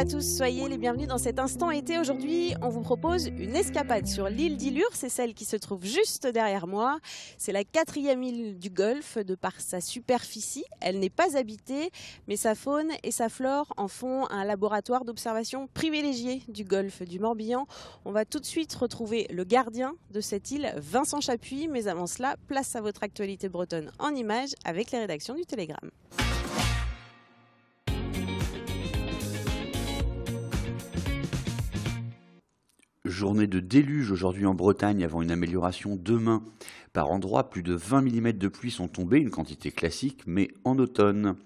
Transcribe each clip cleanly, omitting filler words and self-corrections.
à tous, soyez les bienvenus dans cet instant été. Aujourd'hui, on vous propose une escapade sur l'île d'Illure, c'est celle qui se trouve juste derrière moi. C'est la 4e île du Golfe de par sa superficie. Elle n'est pas habitée, mais sa faune et sa flore en font un laboratoire d'observation privilégié du Golfe du Morbihan. On va tout de suite retrouver le gardien de cette île, Vincent Chapuis, mais avant cela, place à votre actualité bretonne en images avec les rédactions du Télégramme. Journée de déluge aujourd'hui en Bretagne avant une amélioration demain. Par endroits, plus de 20 mm de pluie sont tombés, une quantité classique, mais en automne.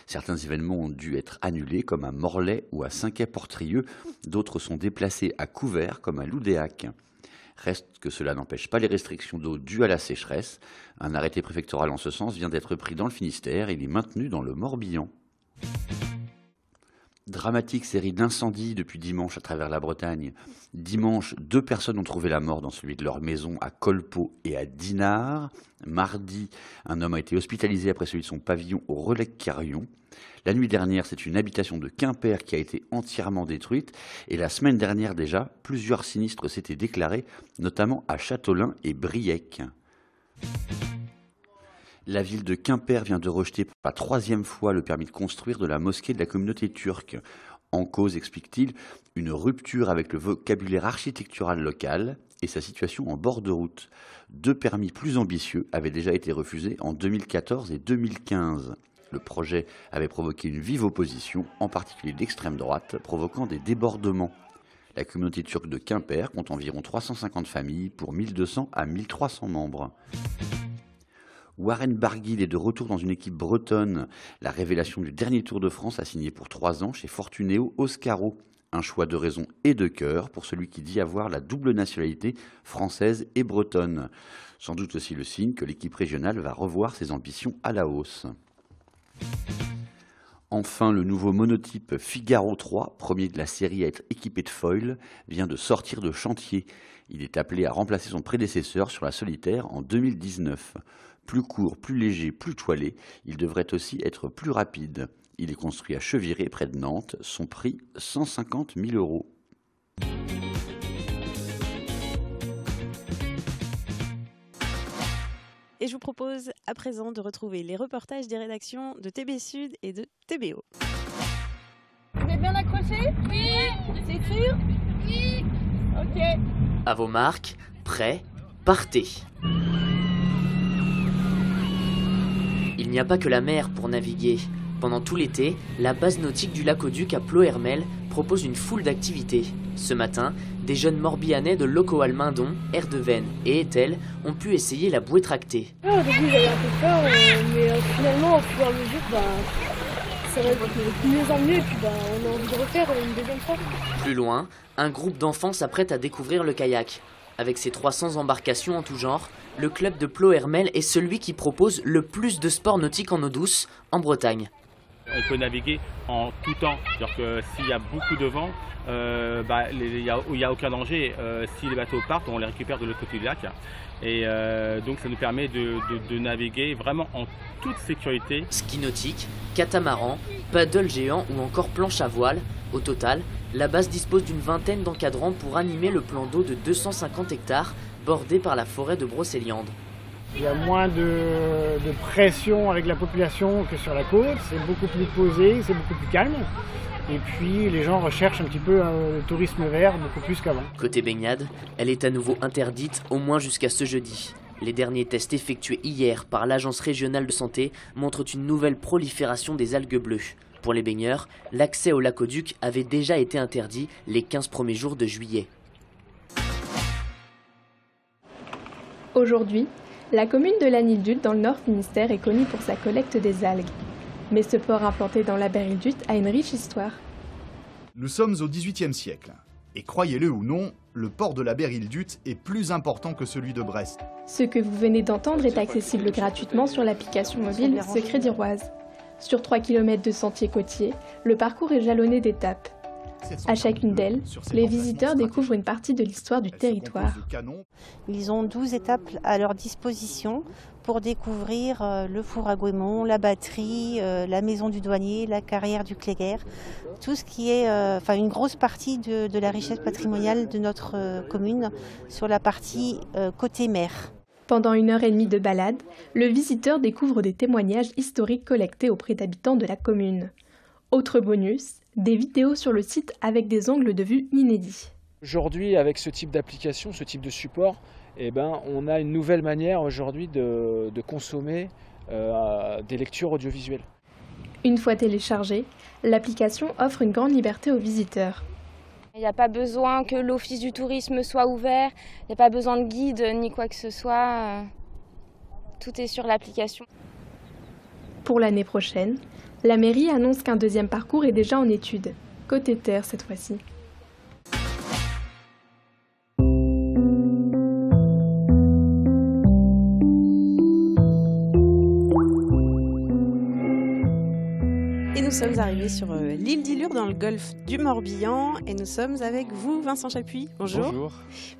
Certains événements ont dû être annulés, comme à Morlaix ou à Saint-Quay-Portrieux. D'autres sont déplacés à Couvert, comme à Loudéac. Reste que cela n'empêche pas les restrictions d'eau dues à la sécheresse. Un arrêté préfectoral en ce sens vient d'être pris dans le Finistère et il est maintenu dans le Morbihan. Dramatique série d'incendies depuis dimanche à travers la Bretagne. Dimanche, 2 personnes ont trouvé la mort dans celui de leur maison à Colpeau et à Dinard. Mardi, un homme a été hospitalisé après celui de son pavillon au Relecq-Carrion. La nuit dernière, c'est une habitation de Quimper qui a été entièrement détruite. Et la semaine dernière déjà, plusieurs sinistres s'étaient déclarés, notamment à Châteaulin et Briec. La ville de Quimper vient de rejeter pour la 3e fois le permis de construire de la mosquée de la communauté turque. En cause, explique-t-il, une rupture avec le vocabulaire architectural local et sa situation en bord de route. 2 permis plus ambitieux avaient déjà été refusés en 2014 et 2015. Le projet avait provoqué une vive opposition, en particulier d'extrême droite, provoquant des débordements. La communauté turque de Quimper compte environ 350 familles pour 1200 à 1300 membres. Warren Barguil est de retour dans une équipe bretonne. La révélation du dernier Tour de France a signé pour 3 ans chez Fortunéo Oscaro. Un choix de raison et de cœur pour celui qui dit avoir la double nationalité française et bretonne. Sans doute aussi le signe que l'équipe régionale va revoir ses ambitions à la hausse. Enfin, le nouveau monotype Figaro 3, premier de la série à être équipé de foil, vient de sortir de chantier. Il est appelé à remplacer son prédécesseur sur la solitaire en 2019. Plus court, plus léger, plus toilé, il devrait aussi être plus rapide. Il est construit à Cheviré, près de Nantes. Son prix, 150 000 €. Et je vous propose à présent de retrouver les reportages des rédactions de TB Sud et de TBO. Vous êtes bien accrochés? Oui. C'est sûr? Oui. Ok. À vos marques, prêts, partez. Il n'y a pas que la mer pour naviguer. Pendant tout l'été, la base nautique du Lac-au-Duc à Ploërmel propose une foule d'activités. Ce matin, des jeunes Morbihanais de Locoal-Mindon, Erdeven et Etel ont pu essayer la bouée tractée. Au début j'avais un peu peur, mais finalement au fur et à mesure, ça va être de mieux en mieux et puis on a envie de refaire une deuxième fois. Plus loin, un groupe d'enfants s'apprête à découvrir le kayak. Avec ses 300 embarcations en tout genre, le club de Ploërmel est celui qui propose le plus de sports nautiques en eau douce en Bretagne. On peut naviguer en tout temps, c'est-à-dire que s'il y a beaucoup de vent, il n'y a aucun danger. Si les bateaux partent, on les récupère de l'autre côté du lac. Et donc ça nous permet de naviguer vraiment en toute sécurité. Ski nautique, catamaran, paddle géant ou encore planche à voile. Au total, la base dispose d'une vingtaine d'encadrants pour animer le plan d'eau de 250 hectares bordé par la forêt de Brocéliande. Il y a moins de pression avec la population que sur la côte, c'est beaucoup plus posé, c'est beaucoup plus calme. Et puis les gens recherchent un petit peu le tourisme vert beaucoup plus qu'avant. Côté baignade, elle est à nouveau interdite au moins jusqu'à ce jeudi. Les derniers tests effectués hier par l'Agence régionale de santé montrent une nouvelle prolifération des algues bleues. Pour les baigneurs, l'accès au Lac-au-Duc avait déjà été interdit les 15 premiers jours de juillet. Aujourd'hui, la commune de Lanildut dans le Nord Finistère est connue pour sa collecte des algues. Mais ce port implanté dans la Berildut a une riche histoire. Nous sommes au XVIIIe siècle. Et croyez-le ou non, le port de la Berildut est plus important que celui de Brest. Ce que vous venez d'entendre est accessible gratuitement sur l'application mobile Secret d'Iroise. Sur 3 km de sentiers côtiers, le parcours est jalonné d'étapes. À chacune d'elles, les visiteurs découvrent une partie de l'histoire du territoire. Ils ont 12 étapes à leur disposition pour découvrir le four à Gouémont, la batterie, la maison du douanier, la carrière du Cléguer, tout ce qui est une grosse partie de la richesse patrimoniale de notre commune sur la partie côté mer. Pendant 1h30 de balade, le visiteur découvre des témoignages historiques collectés auprès d'habitants de la commune. Autre bonus, des vidéos sur le site avec des angles de vue inédits. Aujourd'hui, avec ce type d'application, ce type de support, on a une nouvelle manière aujourd'hui de consommer des lectures audiovisuelles. Une fois téléchargée, l'application offre une grande liberté aux visiteurs. Il n'y a pas besoin que l'office du tourisme soit ouvert, il n'y a pas besoin de guide ni quoi que ce soit. Tout est sur l'application. Pour l'année prochaine, la mairie annonce qu'un deuxième parcours est déjà en étude, côté terre cette fois-ci. Nous sommes arrivés sur l'île d'Illure dans le golfe du Morbihan et nous sommes avec vous, Vincent Chapuis. Bonjour. Bonjour.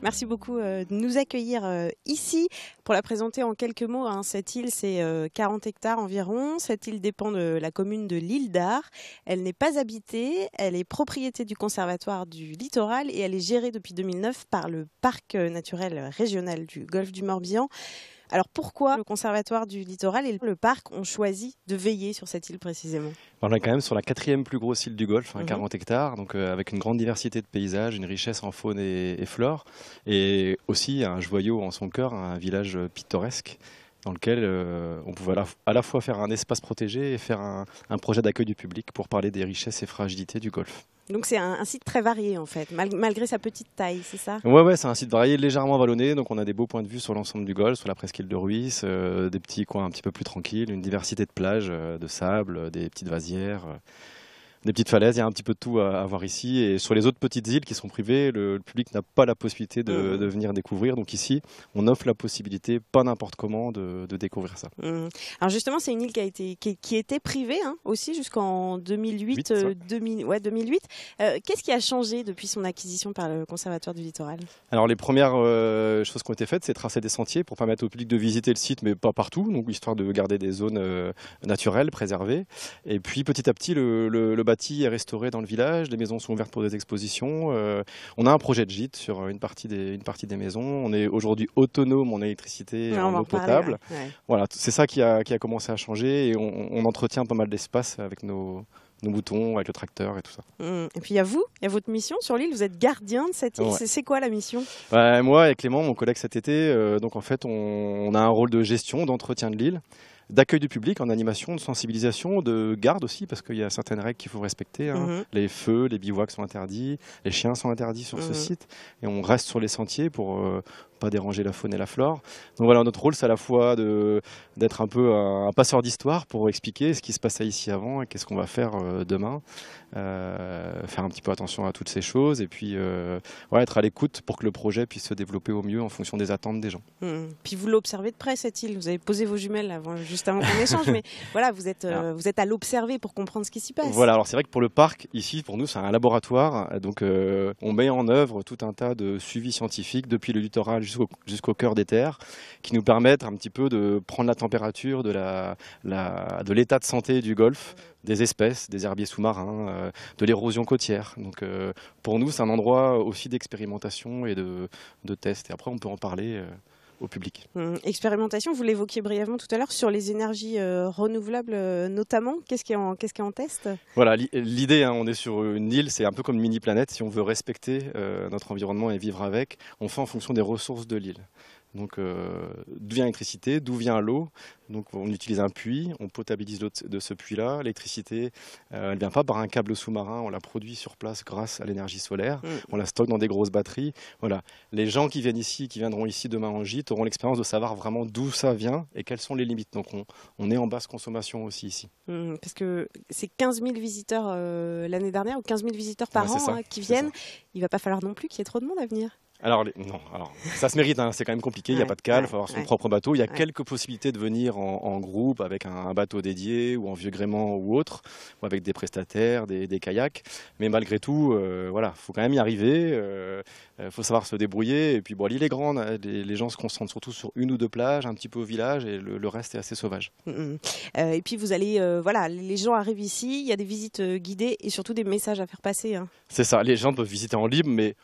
Merci beaucoup de nous accueillir ici. Pour la présenter en quelques mots, cette île, c'est 40 hectares environ. Cette île dépend de la commune de l'Île d'Ar. Elle n'est pas habitée, elle est propriété du Conservatoire du Littoral et elle est gérée depuis 2009 par le Parc naturel régional du golfe du Morbihan. Alors pourquoi le Conservatoire du Littoral et le parc ont choisi de veiller sur cette île précisément? On est quand même sur la 4e plus grosse île du Golfe, 40 hectares, donc avec une grande diversité de paysages, une richesse en faune et flore, et aussi un joyau en son cœur, un village pittoresque dans lequel on pouvait à la fois faire un espace protégé et faire un projet d'accueil du public pour parler des richesses et fragilités du Golfe. Donc c'est un site très varié en fait, malgré sa petite taille, c'est ça? Ouais, c'est un site varié, légèrement vallonné, donc on a des beaux points de vue sur l'ensemble du Golfe, sur la presqu'île de Ruisse, des petits coins un petit peu plus tranquilles, une diversité de plages, de sable, des petites vasières, des petites falaises, il y a un petit peu de tout à voir ici. Et sur les autres petites îles qui sont privées, le public n'a pas la possibilité de venir découvrir. Donc ici, on offre la possibilité, pas n'importe comment, de découvrir ça. Alors justement, c'est une île qui était privée aussi jusqu'en 2008. 2008. Qu'est-ce qui a changé depuis son acquisition par le Conservatoire du Littoral? Alors les premières choses qui ont été faites, c'est tracer des sentiers pour permettre au public de visiter le site, mais pas partout, donc histoire de garder des zones naturelles, préservées. Et puis petit à petit, le bâti est restauré dans le village, les maisons sont ouvertes pour des expositions. On a un projet de gîte sur une partie des maisons. On est aujourd'hui autonome en électricité et en eau potable. Voilà, c'est ça qui a commencé à changer et on entretient pas mal d'espace avec nos moutons, avec le tracteur et tout ça. Et puis il y a votre mission sur l'île, vous êtes gardien de cette île. Ouais. C'est quoi la mission? Moi et Clément, mon collègue cet été, donc en fait on a un rôle de gestion, d'entretien de l'île, d'accueil du public en animation, de sensibilisation, de garde aussi, parce qu'il y a certaines règles qu'il faut respecter. Les feux, les bivouacs sont interdits, les chiens sont interdits sur ce site, et on reste sur les sentiers pour pas déranger la faune et la flore. Donc voilà, notre rôle, c'est à la fois d'être un peu un passeur d'histoire pour expliquer ce qui se passait ici avant et qu'est-ce qu'on va faire demain. Faire un petit peu attention à toutes ces choses et puis être à l'écoute pour que le projet puisse se développer au mieux en fonction des attentes des gens. Puis vous l'observez de près cette île, vous avez posé vos jumelles juste avant qu'on échange, mais voilà, vous êtes à l'observer pour comprendre ce qui s'y passe. Voilà, alors c'est vrai que pour le parc, ici, pour nous, c'est un laboratoire, donc on met en œuvre tout un tas de suivis scientifiques depuis le littoral jusqu'au cœur des terres, qui nous permettent un petit peu de prendre la température de l'état de santé du golfe, des espèces, des herbiers sous-marins, de l'érosion côtière. Donc pour nous, c'est un endroit aussi d'expérimentation et de test. Et après, on peut en parler au public. Expérimentation, vous l'évoquiez brièvement tout à l'heure, sur les énergies renouvelables notamment. Qu'est-ce qui est en test? Voilà, l'idée, on est sur une île, c'est un peu comme une mini-planète. Si on veut respecter notre environnement et vivre avec, on fait en fonction des ressources de l'île. Donc d'où vient l'électricité, d'où vient l'eau. Donc on utilise un puits, on potabilise l'eau de ce puits-là. L'électricité, elle ne vient pas par un câble sous-marin, on la produit sur place grâce à l'énergie solaire. On la stocke dans des grosses batteries. Voilà. Les gens qui viendront ici demain en gîte auront l'expérience de savoir vraiment d'où ça vient et quelles sont les limites. Donc on est en basse consommation aussi ici. Parce que c'est 15 000 visiteurs l'année dernière, ou 15 000 visiteurs par an qui viennent. Il ne va pas falloir non plus qu'il y ait trop de monde à venir. Alors, ça se mérite, hein, c'est quand même compliqué, il n'y a pas de cale, il faut avoir son propre bateau. Il y a quelques possibilités de venir en groupe avec un bateau dédié ou en vieux gréement ou autre, ou avec des prestataires, des kayaks. Mais malgré tout, voilà, faut quand même y arriver, faut savoir se débrouiller. Et puis bon, l'île est grande, hein, les gens se concentrent surtout sur une ou deux plages, un petit peu au village, et le reste est assez sauvage. Et puis vous allez, voilà, les gens arrivent ici, il y a des visites guidées et surtout des messages à faire passer. Hein. C'est ça, les gens peuvent visiter en libre, mais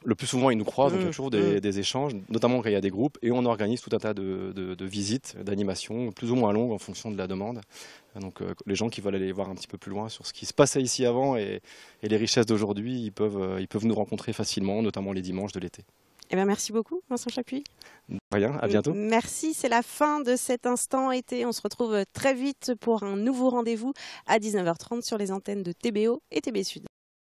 le plus souvent, ils nous croisent, donc il y a toujours des échanges, notamment quand il y a des groupes, et on organise tout un tas de visites, d'animations, plus ou moins longues en fonction de la demande. Donc les gens qui veulent aller voir un petit peu plus loin sur ce qui se passait ici avant et les richesses d'aujourd'hui, ils peuvent nous rencontrer facilement, notamment les dimanches de l'été. Eh bien, merci beaucoup, Vincent Chapuis. Rien, à bientôt. Merci, c'est la fin de cet instant été. On se retrouve très vite pour un nouveau rendez-vous à 19h30 sur les antennes de TBO et TB Sud.